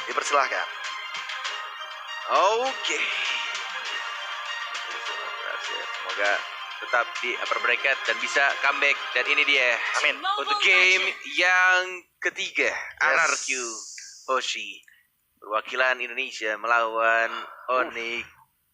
Dipersilahkan. Oke. Semoga tetap di upper bracket dan bisa comeback. Dan ini dia. Amin. Untuk game yang ketiga. RRQ Hoshi. Perwakilan Indonesia melawan Onyx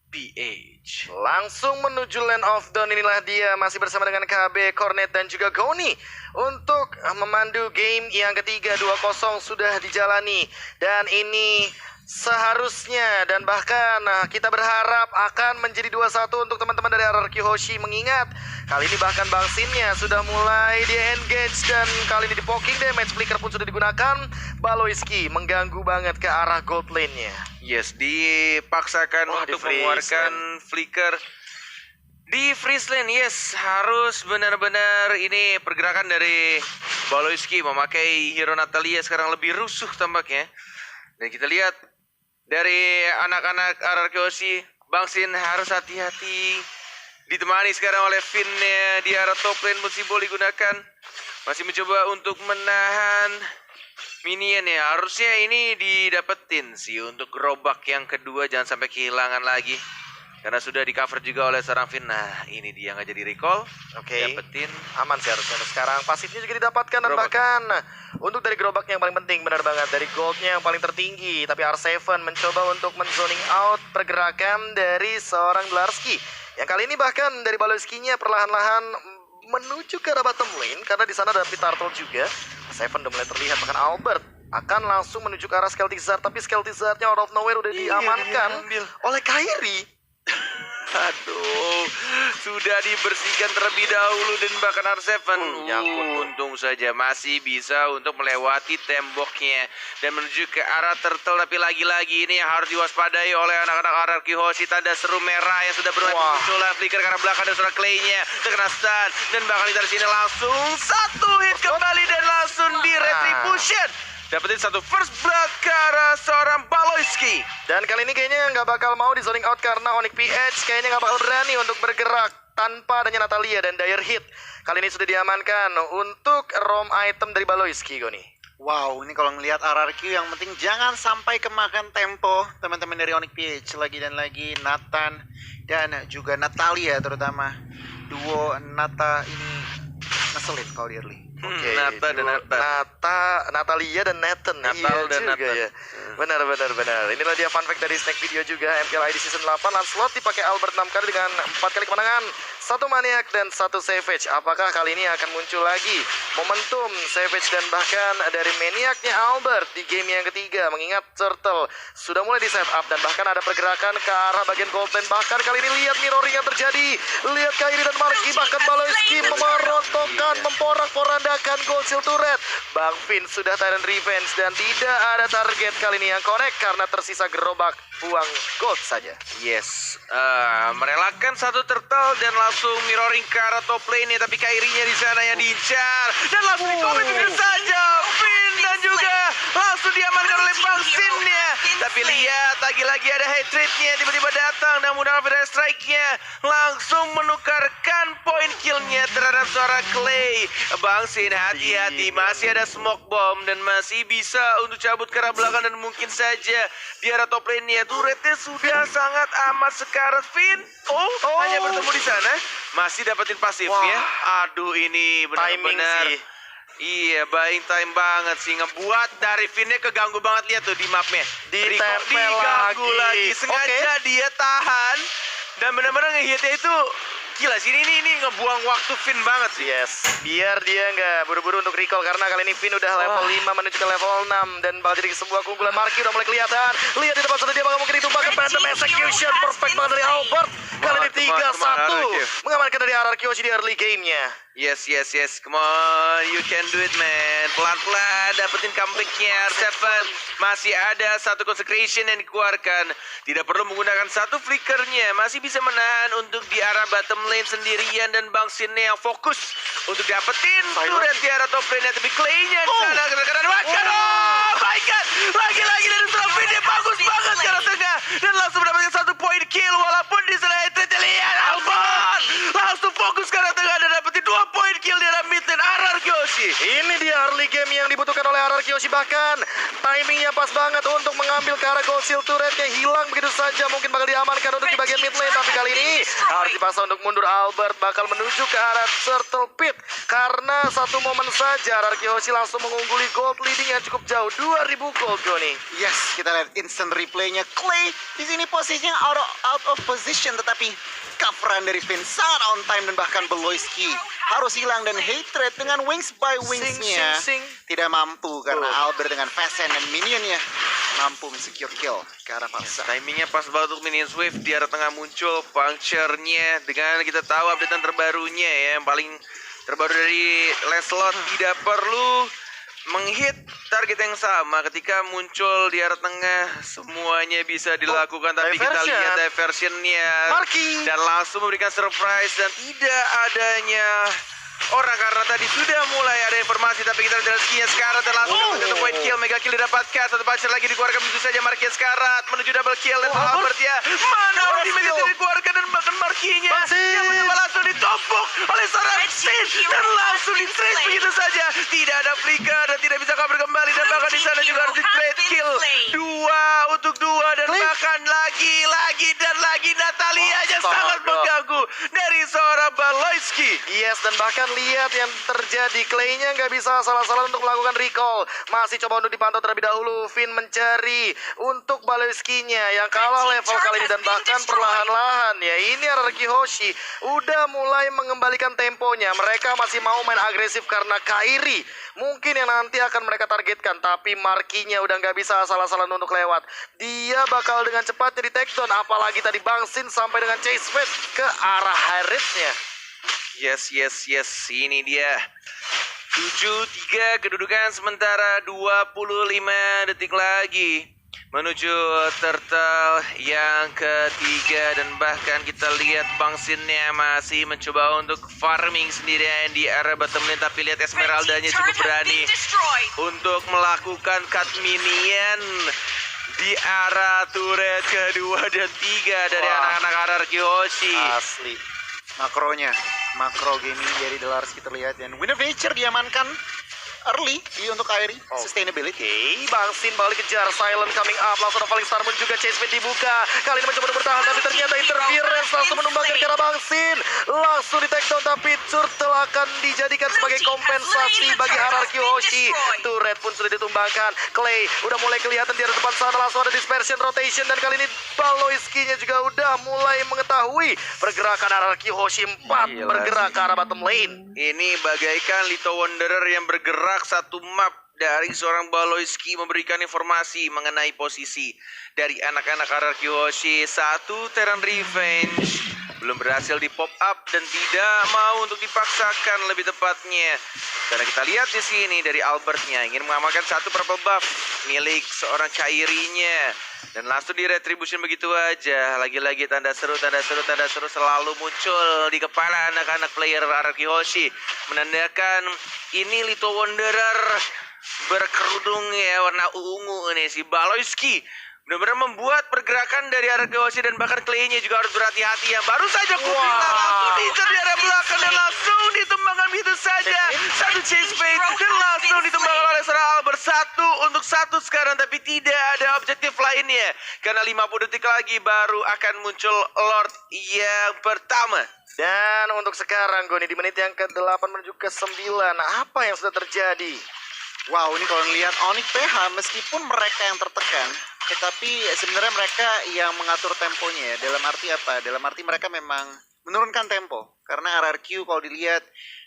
PH. Langsung menuju Land of Dawn, inilah dia masih bersama dengan KB, Cornet dan juga Goni untuk memandu game yang ketiga. 2-0 sudah dijalani dan ini seharusnya dan bahkan kita berharap akan menjadi 2-1 untuk teman-teman dari RRQ Hoshi, mengingat kali ini bahkan Bang Sinnya sudah mulai di engage dan kali ini di poking damage flicker pun sudah digunakan. Baloyski mengganggu banget ke arah gold lane-nya. Yes, dipaksakan untuk mengeluarkan flicker di freeze lane. Yes, harus benar-benar ini pergerakan dari Baloyski memakai hero Natalia sekarang lebih rusuh tampaknya. Dan kita lihat dari anak-anak RRQ Hoshi, Bang Sin harus hati-hati. Ditemani sekarang oleh Finn-nya di arah top lane, Musibol digunakan. Masih mencoba untuk menahan minion ya. Harusnya ini didapetin sih untuk gerobak yang kedua, jangan sampai kehilangan lagi. Karena sudah di cover juga oleh seorang Finn. Nah, ini dia nggak jadi recall. Oke. Dapetin. Aman sih harusnya untuk sekarang. Pasifnya juga didapatkan dan bahkan untuk dari gerobaknya yang paling penting, benar banget, dari goldnya yang paling tertinggi. Tapi R7 mencoba untuk men-zoning out pergerakan dari seorang Blarski. Yang kali ini bahkan dari Baloyski-nya perlahan-lahan menuju ke arah bottom lane. Karena di sana ada Pitartle juga. R7 udah mulai terlihat, bahkan Albert akan langsung menuju ke arah Skeltizard. Tapi Skeltizard-nya out of nowhere udah diamankan oleh Kairi. Aduh, sudah dibersihkan terlebih dahulu dan bahkan R7 untung saja masih bisa untuk melewati temboknya dan menuju ke arah turtle. Tapi lagi-lagi ini yang harus diwaspadai oleh anak-anak RRQ Hoshi, tanda seru merah yang sudah mulai munculan flicker karena belakang ada seorang Clay-nya terkena stun dan bahkan dari sini langsung satu hit kembali dan langsung di retribution. Dapetin satu first blood ke arah seorang Baloyski. Dan kali ini kayaknya nggak bakal mau di zoning out karena Onyx PH kayaknya nggak bakal berani untuk bergerak tanpa adanya Natalia dan Dire Hit. Kali ini sudah diamankan untuk ROM item dari Baloyski, Goni. Wow, ini kalau ngelihat RRQ yang penting jangan sampai kemakan tempo teman-teman dari Onyx PH lagi dan lagi. Nathan dan juga Natalia terutama. Duo Nata ini ngeselin kalau di early. Oke, Nata dan Natalia dan Nathan. Natal dan juga Nathan. ya. Benar. Inilah dia fun fact dari Snack Video juga. MPL ID Season 8 Lancelot dipakai Albert 6 kali dengan 4 kali kemenangan, 1 Maniac dan 1 Savage. Apakah kali ini akan muncul lagi momentum Savage dan bahkan dari Maniacnya Albert di game yang ketiga? Mengingat Turtle sudah mulai di setup dan bahkan ada pergerakan ke arah bagian gold lane. Bahkan kali ini lihat mirroring yang terjadi. Lihat Kairi dan Marky, bahkan Baloyski memerotokkan, memporak-porandakan gold shield turret. Bang Finn sudah Tyrant Revenge dan tidak ada target kali ini yang connect karena tersisa gerobak buang gold saja. Yes, merelakan satu turtle dan langsung mirroring ke arah top lane nya, tapi Kairinya di sana yang diincar dan langsung di-comment begitu saja. Finn dan juga langsung diamankan oleh Bang Sin-nya. Tapi lihat lagi-lagi ada hatred-nya tiba-tiba datang dan menggunakan Fire Strike-nya langsung menukarkan point kill-nya terhadap seorang Clay. Bang Sin hati-hati, masih ada smoke bomb dan masih bisa untuk cabut ke arah belakang dan mungkin saja di arah top lane-nya. Turretnya sudah sangat amat sekarang. Finn hanya bertemu di sana, masih dapetin pasifnya. Aduh, ini benar-benar iya, buying time banget sih. Ngebuat dari Finn-nya keganggu banget. Lihat tuh di mapnya, diganggu lagi. Sengaja dia tahan dan benar-benar ngehitnya itu gila sih. Ini ngebuang waktu Finn banget sih. Yes, biar dia nggak buru-buru untuk recall karena kali ini Finn udah level 5 menuju ke level 6 dan bakal jadi sebuah keunggulan. Marky udah mulai kelihatan. Lihat di depan sana dia bakal mungkin ditumpahkan Phantom Execution perfect banget dari Albert. Kali ini 3-1 mengamankan dari RRQ Hoshi di early game-nya. Yes. Come on, you can do it, man. Pelan-pelan dapetin comeback-nya. R7 masih ada satu consecration yang dikeluarkan. Tidak perlu menggunakan satu flickernya. Masih bisa menahan untuk di arah bottom lane sendirian dan Bang Sin-nya yang fokus untuk dapetin turret di arah top lane. Tapi Clay-nya di sana kena makan. Oh my god, lagi-lagi dari Strafin dia bagus banget ke arah tengah dan langsung mendapatkan satu point kill walaupun di sana hatred. Lihat Albert langsung fokus ke arah tengah dan dapetin 2 point kill di arah mid lane RRQ Hoshi. Ini dia early game yang dibutuhkan oleh RRQ Yoshi. Bahkan timingnya pas banget untuk mengambil ke arah gold seal turretnya. Hilang begitu saja. Mungkin bakal diamankan untuk di bagian mid lane. Tapi kali ini harus dipaksa untuk mundur. Albert bakal menuju ke arah turtle pit. Karena satu momen saja RRQ Yoshi langsung mengungguli gold leading yang cukup jauh. 2000 gold Goni. Yes, kita lihat instant replaynya. Clay di sini posisinya out of position, tetapi coveran dari Finn sangat on time dan bahkan Beloyski harus hilang dan hatred dengan wings by wingsnya Sing. tidak mampu karena Albert dengan fast hand dan minionnya mampu mensecure kill ke arah paksa. Timingnya pas banget untuk minion Swift di arah tengah muncul puncture-nya dengan kita tahu updatean terbarunya ya, yang paling terbaru dari Lancelot tidak perlu menghit target yang sama ketika muncul di arah tengah, semuanya bisa dilakukan. Tapi kita diversion. lihat diversionnya Marky. dan langsung memberikan surprise dan tidak adanya orang karena tadi sudah mulai ada informasi, tapi kita lihat skill-nya Scarlet dan langsung dapat satu point kill. Mega kill didapatkan, satu puncher lagi dikeluarkan begitu saja. Marky Scarlet menuju double kill dan Albert ya, mana ultimate yang dikeluarkan dan bahkan Marky-nya yang mencoba langsung ditompok oleh seorang Sin dan langsung di trace begitu saja. Tidak ada flicker dan tidak bisa cover kembali dan bahkan di sana juga harus di trade kill 2 untuk 2 dan bahkan lagi dan lagi Natalia yang sangat mengganggu dari seorang Beloyski. Yes, dan bahkan lihat yang terjadi. Clay-nya nggak bisa salah-salah untuk melakukan recall. Masih coba untuk dipantau terlebih dahulu. Finn mencari untuk Beloyski-nya yang kalah level kali ini. Dan bahkan perlahan-lahan ya, ini RRQ Hoshi udah mulai mengembalikan temponya. Mereka masih mau main agresif karena Kairi mungkin yang nanti akan mereka targetkan. Tapi Marky-nya udah nggak bisa salah-salah untuk lewat. Dia bakal dengan cepatnya di take down. Apalagi tadi Bang Sin sampai dengan chase fade ke arah Harriet-nya. Yes. Ini dia 7-3 kedudukan, sementara 25 detik lagi menuju turtle yang ketiga. Dan bahkan kita lihat Bang Sin-nya masih mencoba untuk farming sendirian di area bottom lane. Tapi lihat Esmeralda-nya cukup berani untuk melakukan cut minion di arah turret kedua dan 3 dari anak-anak RRQ Hoshi. Asli makronya, makro gaming dari Delars kita lihat, dan Wind of Nature diamankan early untuk Kairi. Sustainability. Bang Sin bakal dikejar. Silent coming up. Langsung ada Falling Star Moon juga. Chase pit dibuka. Kali ini mencoba untuk bertahan, tapi ternyata interference langsung menumbangkan ke arah Bang Sin. Langsung di take down, tapi turtle akan dijadikan sebagai kompensasi bagi RRQ Hoshi. Turret pun sudah ditumbangkan. Clay udah mulai kelihatan di arah depan sana. Langsung ada dispersion rotation, dan kali ini Beloyski-nya juga udah mulai mengetahui pergerakan RRQ Hoshi. 4 bergerak ke arah bottom lane. Ini bagaikan Little Wanderer yang bergerak satu map dari seorang Beloyski, memberikan informasi mengenai posisi dari anak-anak RRQ Hoshi. 1 Terran Revenge belum berhasil di pop up dan tidak mau untuk dipaksakan lebih tepatnya. Karena kita lihat di sini dari Albertnya ingin mengamalkan 1 purple buff milik seorang Kairi-nya. Dan langsung di retribution begitu aja. Lagi-lagi tanda seru selalu muncul di kepala anak-anak player RRQ Hoshi, menandakan ini Little Wanderer berkerudung ya warna ungu nih, si Beloyski benar-benar membuat pergerakan dari RRQ Hoshi, dan bahkan Clay-nya juga harus berhati-hati. Yang baru saja Kupila langsung diincar di arah belakang dan langsung ditumbangkan begitu saja. 1 chase fade dan langsung ditumbangkan oleh seorang Albert. 1 untuk 1 sekarang, tapi tidak ada objektif lainnya karena 50 detik lagi baru akan muncul Lord yang pertama. Dan untuk sekarang Goni, di menit yang ke-8 menuju ke-9, apa yang sudah terjadi? Wow, ini kalau lihat Onyx PH, meskipun mereka yang tertekan, tetapi sebenarnya mereka yang mengatur temponya ya. Dalam arti apa? Dalam arti mereka memang menurunkan tempo. Karena RRQ kalau dilihat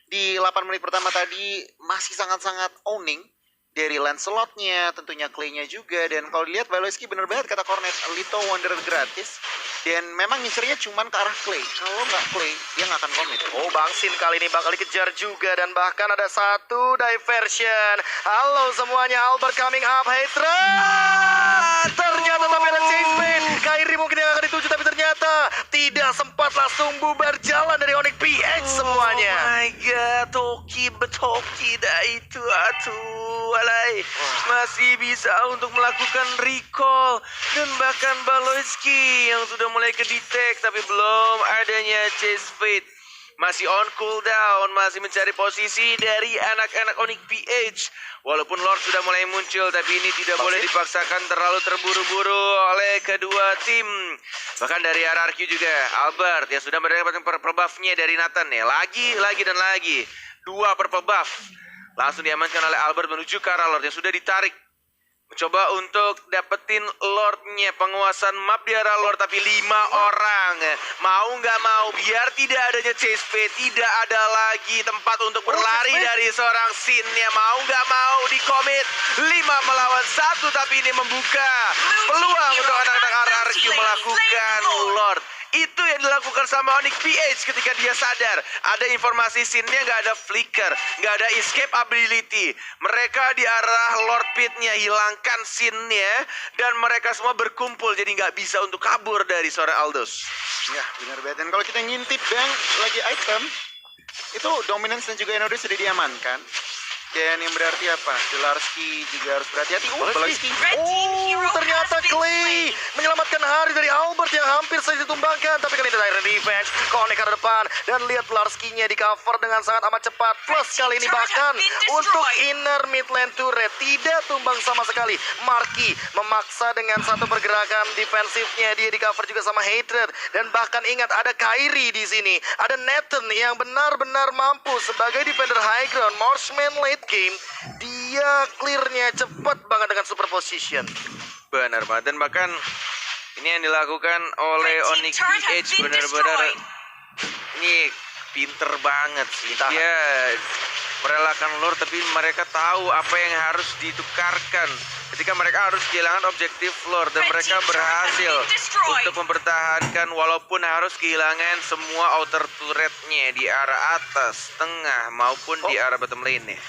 di 8 menit pertama tadi masih sangat-sangat owning dari Lancelot-nya, tentunya Clay-nya juga. Dan kalau dilihat Beloyski bener banget kata Cornet, Little Wanderer gratis. Dan memang ngincernya cuman ke arah Clay. Kalau nggak Clay, dia nggak akan komit. Bang Sin kali ini bakal dikejar juga, dan bahkan ada 1 diversion. Halo semuanya, Albert coming up, hatred. Ternyata tapi ada chase fade. Kairi mungkin yang akan dituju, tapi ternyata tidak sempat, langsung bubar jalan dari Onyx PH semuanya. Oh my god, Toki betoki dah itu alay. Masih bisa untuk melakukan recall, dan bahkan Beloyski yang sudah mulai ke detect, tapi belum adanya chase fade masih on cooldown, masih mencari posisi dari anak-anak Onyx PH. Walaupun Lord sudah mulai muncul, tapi ini tidak boleh dipaksakan terlalu terburu-buru oleh kedua tim. Bahkan dari RRQ juga, Albert yang sudah mendapatkan purple buff-nya dari Nathan ya. Lagi dan lagi. 2 purple buff. Langsung diamankan oleh Albert menuju ke arah Lord yang sudah ditarik. Mencoba untuk dapetin Lordnya, penguasaan map di arah Lord, tapi 5 orang. Mau nggak mau, biar tidak adanya chase fade, tidak ada lagi tempat untuk berlari dari seorang Sin yang mau nggak mau di commit 5 melawan 1, tapi ini membuka peluang untuk anak-anak RRQ melakukan Lord. Itu yang dilakukan sama Onyx PH ketika dia sadar. Ada informasi Sin-nya, nggak ada flicker, nggak ada escape ability. Mereka di arah Lord Pit-nya, hilangkan Sin-nya, dan mereka semua berkumpul, jadi nggak bisa untuk kabur dari seorang Aldous. Ya, benar banget. Dan kalau kita ngintip Bang, lagi item, itu Dominance dan juga Enode sudah diamankan. Dan yang berarti apa? Delarski juga harus berhati-hati. Delarski. Ternyata Clay menyelamatkan hari dari Albert yang hampir saja ditumbangkan. Tapi kali ini Tyrant Revenge connect ke depan. Dan lihat Larski-nya di cover dengan sangat amat cepat. Plus kali ini bahkan untuk inner mid lane turret tidak tumbang sama sekali. Marky memaksa dengan satu pergerakan defensifnya. Dia di cover juga sama Hatred. Dan bahkan ingat ada Kairi di sini. Ada Nathan yang benar-benar mampu sebagai defender high ground. Marshman late game, dia clearnya cepat banget dengan super position. Benar banget, dan bahkan ini yang dilakukan oleh Onyx PH benar-benar ini pinter banget sih. Dia merelakan Lord, tapi mereka tahu apa yang harus ditukarkan ketika mereka harus kehilangan objektif Lord, dan mereka berhasil untuk mempertahankan walaupun harus kehilangan semua outer turretnya di arah atas, tengah maupun di arah bottom lane-nya.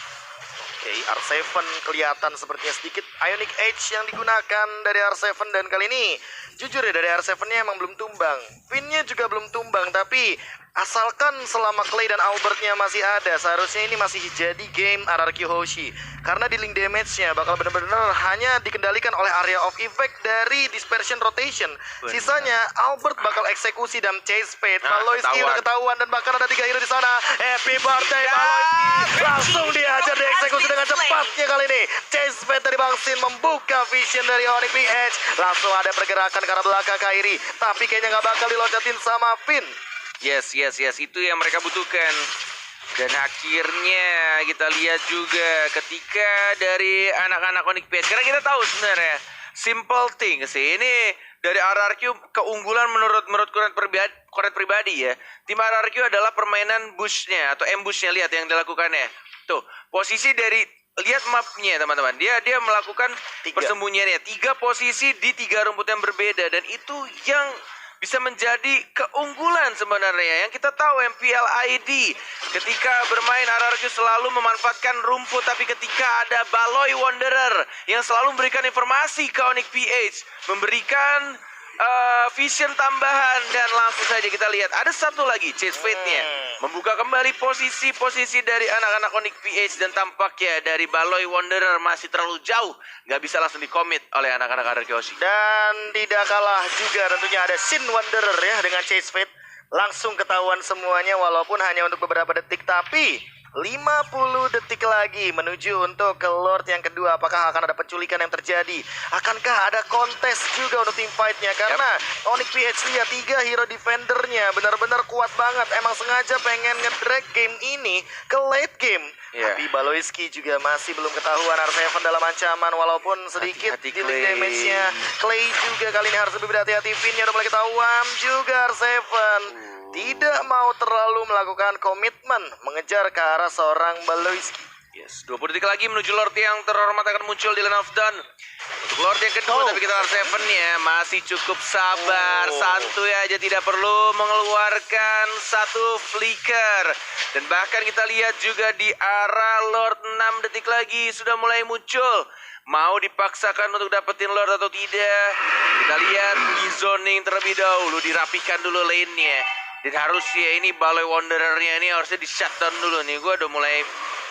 R7 kelihatan sepertinya sedikit Ionic Edge yang digunakan dari R7, dan kali ini jujur ya dari R7-nya emang belum tumbang. Pin-nya juga belum tumbang, tapi asalkan selama Clay dan Albertnya masih ada, seharusnya ini masih jadi game RRQ Hoshi. Karena di link damage-nya bakal benar-benar hanya dikendalikan oleh area of effect dari dispersion rotation. Sisanya Albert bakal eksekusi dan chase fade. Valoisky udah ketahuan, dan bahkan ada 3 hero di sana. Happy birthday Valoisky. Langsung dihajar, dieksekusi dengan cepatnya kali ini. Chase fade dari Bang Sin membuka vision dari Onyx PH. Langsung ada pergerakan ke arah belakang Kairi, tapi kayaknya nggak bakal diloncatin sama Finn. Yes, itu yang mereka butuhkan. Dan akhirnya kita lihat juga ketika dari anak-anak Onyx PH. Karena kita tahu sebenarnya simple thing sih. Ini dari RRQ keunggulan menurut Koret pribadi ya. Tim RRQ adalah permainan bush-nya atau ambush-nya. Lihat yang dilakukannya. Tuh, posisi dari lihat mapnya teman-teman. Dia melakukan persembunyiannya. 3 posisi di 3 rumput yang berbeda, dan itu yang bisa menjadi keunggulan sebenarnya. Yang kita tahu MPL ID ketika bermain RRQ selalu memanfaatkan rumput, tapi ketika ada Baloi Wanderer yang selalu memberikan informasi ke Onyx PH, memberikan vision tambahan, dan langsung saja kita lihat ada satu lagi chase fade-nya membuka kembali posisi dari anak-anak Onyx PH, dan tampaknya dari Baloi Wanderer masih terlalu jauh, nggak bisa langsung dikomit oleh anak-anak RRQ Hoshi. Dan tidak kalah juga tentunya ada Sin Wanderer ya dengan chase fade. Langsung ketahuan semuanya walaupun hanya untuk beberapa detik, tapi 50 detik lagi menuju untuk ke Lord yang kedua. Apakah akan ada penculikan yang terjadi? Akankah ada kontes juga untuk team fight-nya? Karena Onyx PH lihat 3 hero defendernya benar-benar kuat banget. Emang sengaja pengen nge-drag game ini ke late game. Tapi Baloisky juga masih belum ketahuan. R7 dalam ancaman walaupun sedikit di link damage-nya. Clay juga kali ini harus lebih berhati-hati. Pin-nya udah mulai ketahuan juga. R7 tidak mau terlalu melakukan komitmen mengejar ke arah seorang Baloisky. Yes, 20 detik lagi menuju Lord yang terhormat akan muncul di Lane of Dawn. Untuk Lord yang kedua, tapi kita R7 ya masih cukup sabar. Santuy aja, tidak perlu mengeluarkan satu flicker. Dan bahkan kita lihat juga di arah Lord 6 detik lagi sudah mulai muncul. Mau dipaksakan untuk dapetin Lord atau tidak? Kita lihat di zoning terlebih dahulu, dirapikan dulu lane-nya. Dan harus ya ini Baloi Wanderer-nya ini harusnya di shutdown dulu nih. Gue udah mulai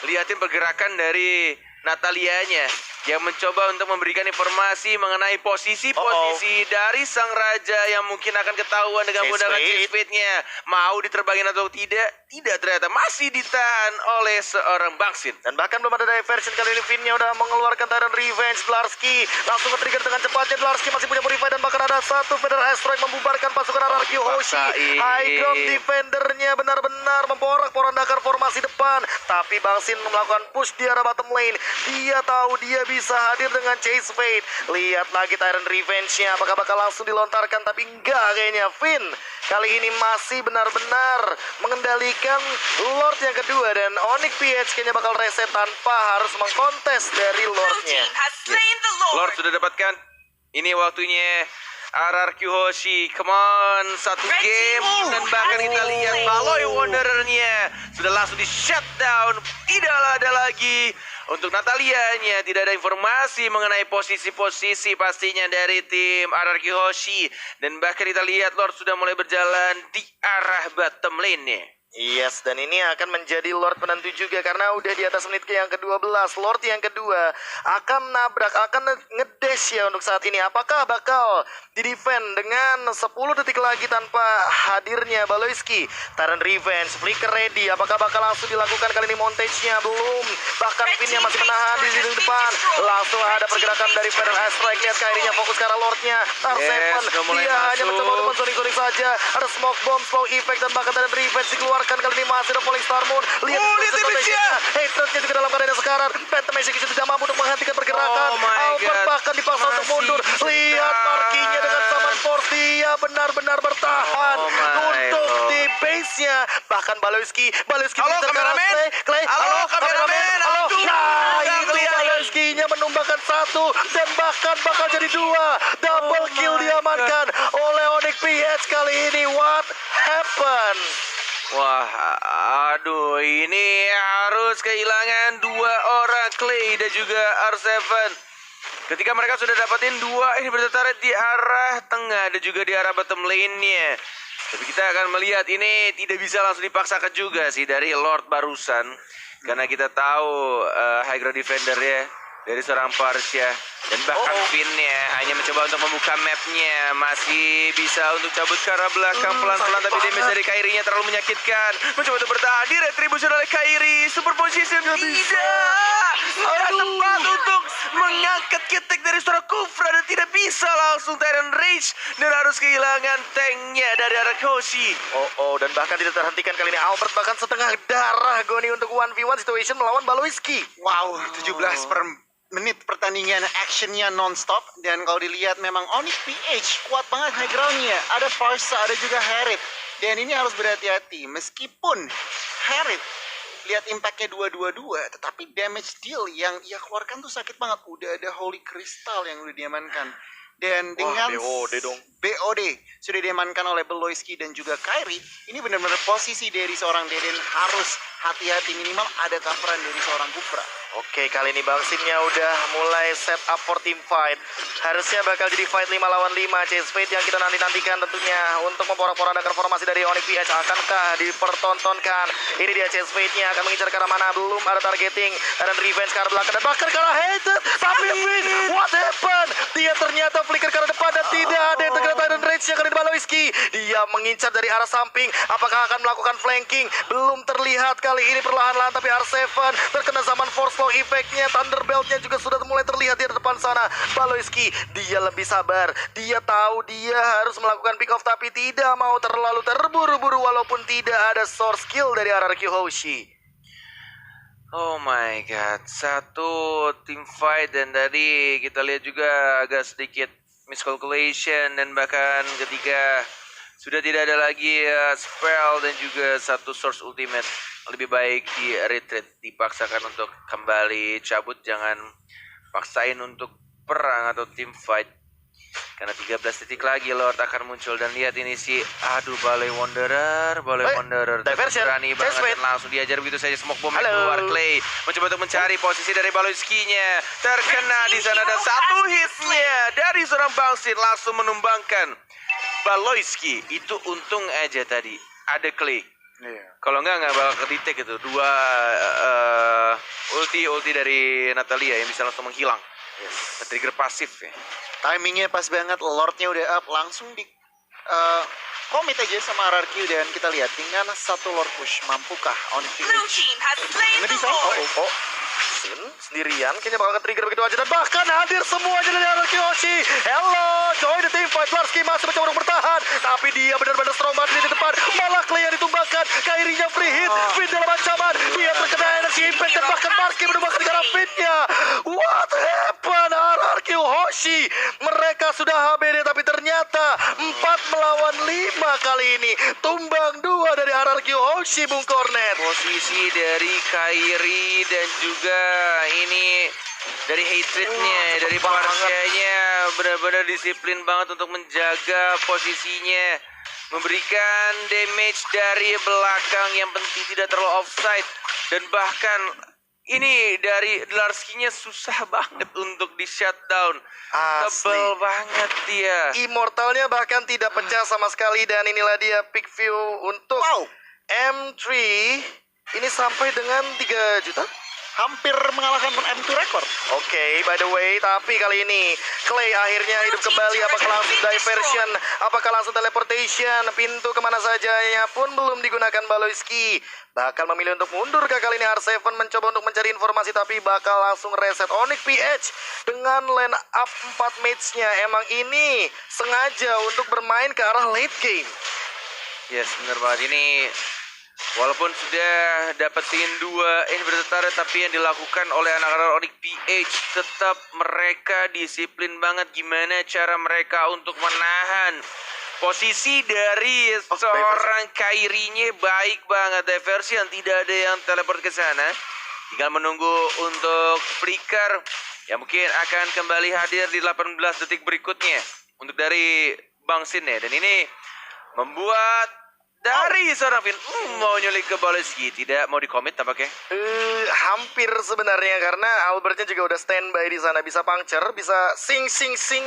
liatin pergerakan dari Natalianya. yang mencoba untuk memberikan informasi mengenai posisi-posisi dari sang raja yang mungkin akan ketahuan dengan Chase menggunakan Fate. chase fate-nya. Mau diterbangin atau tidak? Tidak, ternyata masih ditahan oleh seorang Bangsin. Dan bahkan belum ada diversion kali ini. Finnya udah mengeluarkan Tyrant Revenge. Blarski langsung ke-trigger dengan cepatnya. Blarski masih punya Purify dan bahkan ada satu Feather Asteroid membubarkan pasukan RRQ Hoshi. dipaksain. High ground defendernya benar-benar memporak-porandakan formasi depan. Tapi Bangsin melakukan push di arah bottom lane. Dia tahu dia bisa hadir dengan Chase Fate. Lihat lagi Tyrant Revenge-nya. Apakah bakal langsung dilontarkan? Tapi enggak kayaknya. Finn kali ini masih benar-benar mengendalikan Lord yang kedua. Dan Onyx PH kayaknya bakal reset tanpa harus mengkontes dari Lordnya. Lord sudah dapatkan. Ini waktunya RRQ Hoshi. Come on, satu game. Dan bahkan kita lihat Baloi Wanderer-nya sudah langsung di shutdown. Tidak ada lagi. Untuk Natalianya tidak ada informasi mengenai posisi-posisi pastinya dari tim RRQ Hoshi. Dan bahkan kita lihat Lord sudah mulai berjalan di arah bottom lane-nya. Yes, dan ini akan menjadi Lord penentu juga karena udah di atas menit ke yang ke-12. Lord yang kedua akan nabrak, akan ngedash ya untuk saat ini. Apakah bakal di-defend dengan 10 detik lagi tanpa hadirnya Baloyski? Tyrant Revenge, Flicker ready. Apakah bakal langsung dilakukan kali ini montage-nya? Belum. Bahkan Finn-nya masih menahan di lini depan. Langsung ada pergerakan dari Feather Asteroid. Lihat Kairinya fokus ke arah Lordnya. Tarseven, sudah mulai dia hanya masuk. mencoba untuk menzoning-zoning saja. Ada Smoke Bomb, Slow Effect, dan bahkan Tyrant Revenge dikeluarkan kali ini masih ada Falling Star Moon. Lihat Damage-nya. Hatred-nya juga dalam keadaan sekarang. Phantom Execution tidak mampu untuk menghentikan pergerakan. Oh my Albert God. bahkan dipaksa untuk Masih mundur. bisa Lihat bertahan. markinya dengan Summon Force. Dia benar-benar bertahan Oh my untuk Lord. di base-nya. Bahkan Baloyski Halo, bisa ke arah kameramen. Clay. Halo, kameramen. Aduh, Nah, nggak itu kelihatan. Baloyski-nya menumbangkan satu dan bahkan bakal jadi dua. Double kill my diamankan oleh Onyx PH kali ini. What happened? Wah, aduh, ini harus kehilangan dua orang, Clay dan juga R7. Ketika mereka sudah dapatin dua, ini bertarik di arah tengah dan juga di arah bottom lane-nya. Tapi kita akan melihat ini tidak bisa langsung dipaksakan juga sih dari Lord barusan. Karena kita tahu high ground defender-nya dari seorang Parsia. Dan bahkan Finn-nya hanya mencoba untuk membuka map-nya. Masih bisa untuk cabut ke arah belakang pelan-pelan. Tapi damage dari Kairi-nya terlalu menyakitkan. Mencoba untuk bertahan di retribution oleh Kairi. Super position tidak. Tidak tepat untuk mengangkat ketek dari seorang Kufra. Dan tidak bisa langsung Tyrant Rage. Dan harus kehilangan tanknya dari arah Hoshi. Dan bahkan tidak terhentikan kali ini. Albert bahkan setengah darah Goni untuk 1v1 situation melawan Baloyski. Wow, 17 per menit pertandingan, actionnya non-stop. Dan kalau dilihat memang Onyx PH kuat banget high groundnya. Ada Farsa, ada juga Harith. Dan ini harus berhati-hati. Meskipun Harith lihat impactnya 222, tetapi damage deal yang ia keluarkan tuh sakit banget. Udah ada Holy Crystal yang udah diamankan. Dan dengan BOD dong. BOD sudah diamankan oleh Beloyski dan juga Kairi. Ini benar-benar posisi dari seorang Deden harus hati-hati, minimal ada coveran dari seorang Kufra. Oke, kali ini Bangsinnya udah mulai set up for team fight. Harusnya bakal jadi fight 5 lawan 5. Chase Fate yang kita nanti-nantikan tentunya untuk memporak-porandakan formasi dari Onyx PH. Akankah dipertontonkan? Ini dia Chase Fate-nya akan mengincar ke arah mana? Belum ada targeting. Dan Revenge ke arah belakang dan bahkan ke arah Hated. Tapi Finn, what happened? Dia ternyata flicker ke arah depan dan tidak ada yang terkena Tyrant Rage yang kali di Baloyski. Dia mengincar dari arah samping. Apakah akan melakukan flanking? Belum terlihat kali ini perlahan-lahan, tapi R7 terkena zaman force flow effect-nya. Thunderbelt-nya juga sudah mulai terlihat di depan sana. Baloyski, dia lebih sabar. Dia tahu dia harus melakukan pick off, tapi tidak mau terlalu terburu-buru walaupun tidak ada source kill dari RRQ Hoshi. Oh my god, satu team fight dan tadi kita lihat juga agak sedikit miscalculation dan bahkan ketiga sudah tidak ada lagi spell dan juga satu source ultimate. Lebih baik di retreat, dipaksakan untuk kembali cabut, jangan paksain untuk perang atau team fight. Karena 13 detik lagi Lord akan muncul dan lihat ini sih, aduh Baloi Wanderer diversion, berani banget Chase Fate. dan langsung diajar begitu saja smoke bomb Halo. keluar. Clay mencoba untuk mencari posisi dari Baloyski-nya, terkena di sana ada satu hitnya dari seorang Bangsin langsung menumbangkan Baloyski. Itu untung aja tadi ada Clay. Kalau nggak bakal ke-detect gitu. Dua ulti dari Natalia yang bisa langsung menghilang. Trigger pasif ya. Timingnya pas banget, Lordnya udah up, langsung di komit aja sama RRQ. Dan kita lihat dengan satu Lord push, mampukah Onyx PH ngedesain? Sin sendirian kayaknya bakal ke-trigger begitu aja dan bahkan hadir semuanya dari RRQ Hoshi. Hello, join the team fight. Larski masih mencoba untuk bertahan, tapi dia benar-benar strong banget di depan. Malah Clay yang ditumbangkan, Kairinya free hit, Finn dalam ancaman, dia terkena energy impact dan bahkan Marky menumbangkan negara Finn-nya. What happened RRQ Hoshi? Mereka sudah HBD tapi ternyata 4-5 kali ini. Tumbang 2 dari RRQ Hoshi, Bung Cornet. Posisi dari Kairi dan juga ini dari hatrednya, dari Parsianya benar-benar disiplin banget untuk menjaga posisinya, memberikan damage dari belakang yang penting tidak terlalu offside, dan bahkan ini dari Larski-nya susah banget untuk di shutdown. Tebel banget dia. Immortalnya bahkan tidak pecah sama sekali dan inilah dia pick view untuk M3 ini sampai dengan 3 juta. Hampir mengalahkan M2 record. Oke, by the way, tapi kali ini Clay akhirnya hidup kembali. Apakah langsung diversion? Apakah langsung teleportation? Pintu kemana sajanya pun belum digunakan Baloyski. Bakal memilih untuk mundur ke kali ini. R7 mencoba untuk mencari informasi tapi bakal langsung reset Onyx PH dengan line up 4 mates-nya. Emang ini sengaja untuk bermain ke arah late game. Yes, bener banget ini. Walaupun sudah dapetin 2 inverter, tapi yang dilakukan oleh anak-anak Onyx PH tetap mereka disiplin banget gimana cara mereka untuk menahan posisi dari seorang Kairinya. Baik banget diversion, tidak ada yang teleport ke sana. Tinggal menunggu untuk flicker yang mungkin akan kembali hadir di 18 detik berikutnya untuk dari Bang Sin ya. Dan ini membuat dari seorang Finn mau nyulik ke Baloyski, tidak mau dikomit tampaknya. Hampir sebenarnya karena Albertnya juga udah standby di sana, bisa puncture, bisa sing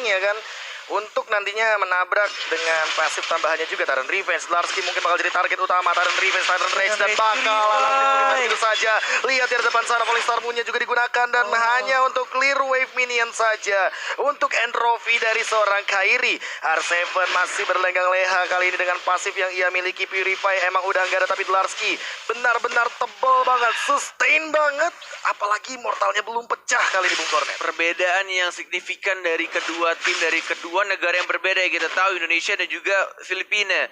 ya kan. Untuk nantinya menabrak dengan pasif tambahannya juga Tyrant Revenge. Larski mungkin bakal jadi target utama Tyrant Revenge, Tyrant Rage dan bakal itu saja. Lihat di depan sana Falling Star Moon-nya juga digunakan dan hanya untuk clear wave minion saja. Untuk entropy dari seorang Kairi. R7 masih berlenggang leha kali ini dengan pasif yang ia miliki. Purify emang udah nggak ada tapi Larski benar-benar tebal banget, sustain banget. Apalagi mortalnya belum pecah kali ini Bung Cornet. Perbedaan yang signifikan dari kedua tim, dari kedua negara yang berbeda ya, kita tahu Indonesia dan juga Filipina.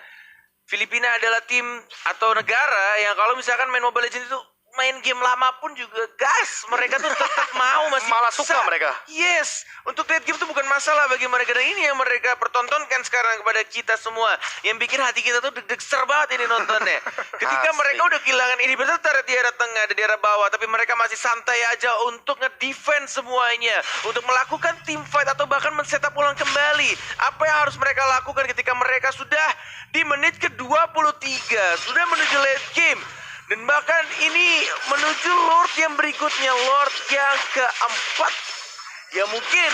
Filipina adalah tim atau negara yang kalau misalkan main Mobile Legends itu main game lama pun juga gas, mereka tuh tetap mau, masih malah suka mereka. Yes, untuk late game tuh bukan masalah bagi mereka, dan ini yang mereka pertontonkan sekarang kepada kita semua, yang bikin hati kita tuh deg-deg banget ini nontonnya. Ketika mereka udah kehilangan ini besar di arah tengah dan di arah bawah, tapi mereka masih santai aja untuk nge-defense semuanya, untuk melakukan team fight atau bahkan men-setup ulang kembali. Apa yang harus mereka lakukan ketika mereka sudah di menit ke-23, sudah menuju late game. Dan bahkan ini menuju Lord yang berikutnya, Lord yang keempat, yang mungkin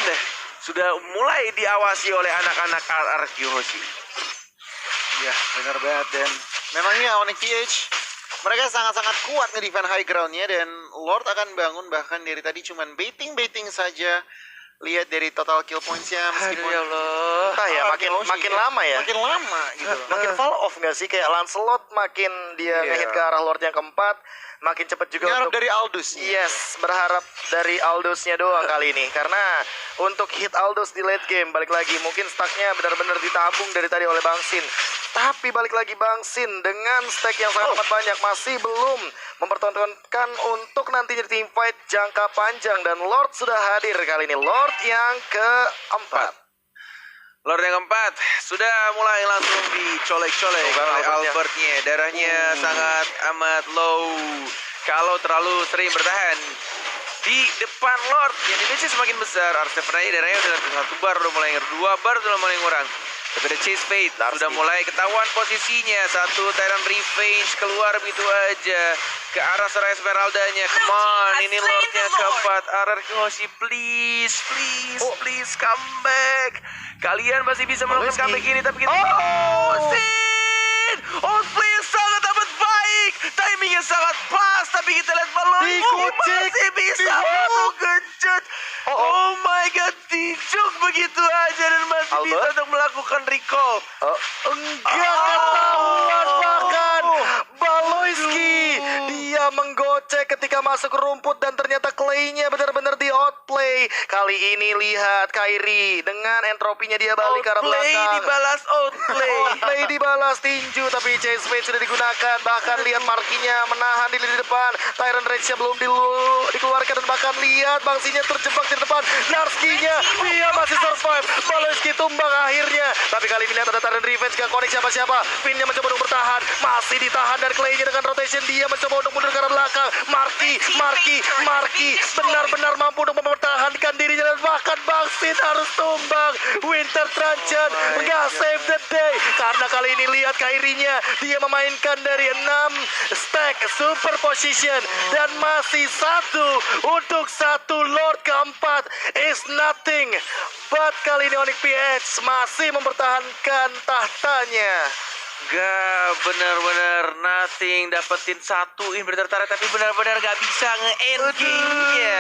sudah mulai diawasi oleh anak-anak RRQ Hoshi. Ya, benar banget. Dan memangnya Onyx PH mereka sangat-sangat kuat nge-defend high ground-nya. Dan Lord akan bangun bahkan dari tadi cuman baiting saja. Lihat dari total kill points-nya meskipun ya Allah. Entah ya, makin lama ya. Makin lama gitu. Makin fall off nggak sih? Kayak Lancelot makin dia ngehit ke arah Lord yang keempat, makin cepat juga Ngarep untuk dari Aldous. Yes, berharap dari Aldous-nya doang kali ini. Karena untuk hit Aldous di late game, balik lagi mungkin stacknya benar-benar ditabung dari tadi oleh Bang Sin. Tapi balik lagi Bang Sin dengan stack yang sangat amat banyak masih belum mempertontonkan untuk nantinya team fight jangka panjang. Dan Lord sudah hadir kali ini, Lord yang keempat. Lord yang keempat sudah mulai langsung dicolek-colek oleh Albertnya. Darahnya sangat amat low kalau terlalu sering bertahan di depan Lord. Yang damage semakin besar. R7 darahnya udah 1 bar, udah mulai 2 bar, udah mulai ngurang. Tapi ada Chase Fate sudah mulai ketahuan posisinya. Satu Tyrant Revenge keluar begitu aja ke arah Soraya Esmeralda-nya. Come on, ini Lord-nya keempat. RRQ Hoshi, please come back. Kalian masih bisa melakukan comeback ini, tapi kita Sin! Oh, please, sangat amat baik. timingnya sangat pas, tapi kita lihat balon Dikucek. masih bisa masuk gercut. Oh my god, dijuk begitu aja dan masih Albert? bisa untuk melakukan recall. Enggak ketahuan bahkan Baloyski dia menggocek ketika masuk ke rumput dan ternyata Clay-nya benar-benar di outplay. Kali ini lihat Kyrie dengan entropinya dia balik ke arah Outplay belakang. dibalas outplay. Outplay dibalas tinju tapi Chase Fade sudah digunakan. Bahkan lihat markinya menahan di lini depan. Tyrant Rage-nya belum dikeluarkan dan bahkan lihat bangsinya terjebak di depan. Narski-nya dia masih survive. Baloyski tumbang akhirnya. Tapi kali ini lihat ada Tyrant Revenge gak connect siapa-siapa. Finn-nya mencoba untuk bertahan. Masih ditahan dan Clay-nya dengan rotation. Dia mencoba untuk mundur ke arah belakang. Marki benar-benar mampu untuk mempertahankan dirinya dan bahkan Bangsin harus tumbang. Winter Truncheon nggak save the day karena kali ini lihat Kyrie-nya dia memainkan dari 6 stack super position dan masih 1 untuk 1 Lord keempat is nothing but kali ini Onyx PH masih mempertahankan tahtanya. Gak, benar-benar nothing dapetin 1 inverter turret tapi benar-benar gak bisa nge-end game-nya.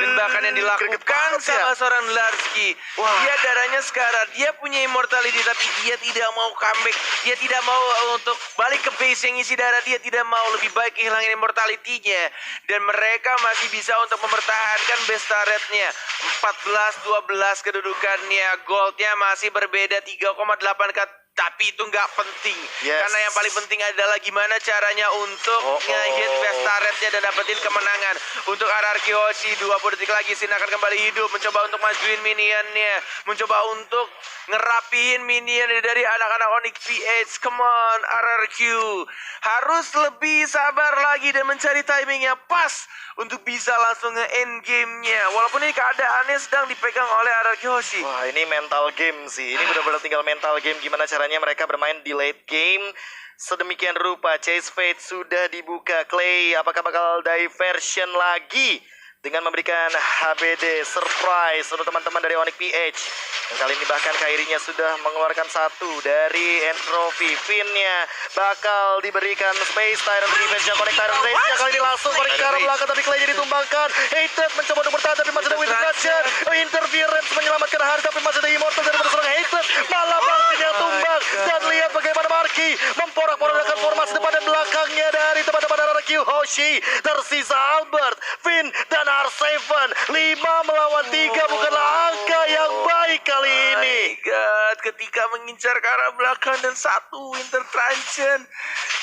Dan bahkan yang dilakukan sama seorang Larski, dia darahnya sekarang, dia punya immortality tapi dia tidak mau comeback, dia tidak mau untuk balik ke base yang isi darah, dia tidak mau, lebih baik hilangin immortality-nya. Dan mereka masih bisa untuk mempertahankan base turret-nya. 14-12 kedudukannya, gold-nya masih berbeda 3,8 tapi itu nggak penting. Karena yang paling penting adalah gimana caranya untuk nge-hit best turretnya dan dapetin kemenangan. Untuk RRQ Hoshi 20 detik lagi Sin akan kembali hidup, mencoba untuk majuin minionnya, mencoba untuk ngerapihin minion dari anak-anak Onyx PH. Come on RRQ, harus lebih sabar lagi dan mencari timing yang pas untuk bisa langsung nge-end game-nya. Walaupun ini keadaannya sedang dipegang oleh RRQ Hoshi. Wah, ini mental game sih. Ini benar-benar tinggal mental game gimana caranya mereka bermain di late game. Sedemikian rupa Chase Fade sudah dibuka. Clay apakah bakal diversion lagi dengan memberikan HBD surprise untuk teman-teman dari Onyx PH. Dan kali ini bahkan Kyrie-nya sudah mengeluarkan 1 dari entropy. Finn-nya bakal diberikan space. Tyrant Revenge yang connect Tyrant Rage-nya kali ini langsung connect ke arah belakang tapi Clay-nya ditumbangkan. Hated mencoba untuk bertahan tapi masih ada Winter Truncheon. Interference menyelamatkan hari tapi masih ada Immortal dari seorang Hated. Malah Bangsin yang tumbang. Dan lihat bagaimana Marki memporak-porandakan formasi depan dan belakangnya dari teman-teman RRQ Hoshi. Tersisa Albert, Finn, dan R7. 5 melawan 3 bukanlah angka yang baik kali ini. My God, ketika mengincar ke arah belakang dan 1 Winter Truncheon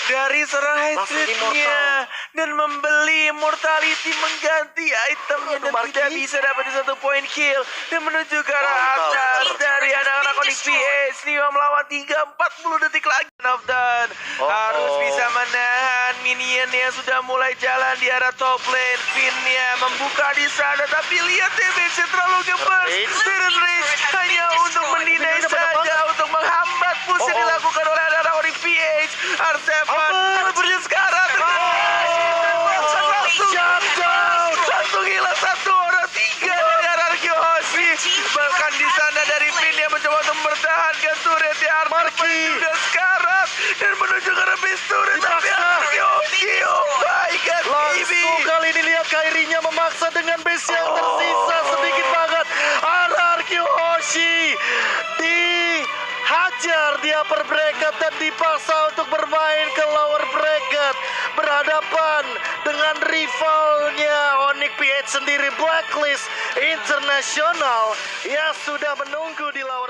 dari seorang Hatred-nya dan membeli Immortality mengganti itemnya dan tidak bisa dapat 1 point kill dan menuju ke arah atas dari anak-anak Onyx PH. 5 melawan 3, 40 detik lagi. Novdan harus bisa menahan minion yang sudah mulai jalan di arah top lane. Finn-nya membuka di sana tapi lihat damage terlalu gebas. Tyrant Rage hanya untuk mendinai saja, untuk menghambat push yang dilakukan oleh anak-anak Onyx PH. R7 berbunyi sekarang. Langsung hilang 1 orang 3 dari RRQ Hoshi. Bahkan di sana dari Finn yang mencoba untuk mempertahankan turret ya Marki juga sekarat dan menuju ke base turret tapi RRQ Hoshi. Oh my god, Langsung kali ini lihat Kyrie-nya memaksa dengan base yang tersisa sedikit banget. RRQ Hoshi dihajar di upper bracket dan dipaksa untuk bermain ke lower bracket. Berhadapan dengan rivalnya Onyx PH sendiri, Blacklist International yang sudah menunggu di lower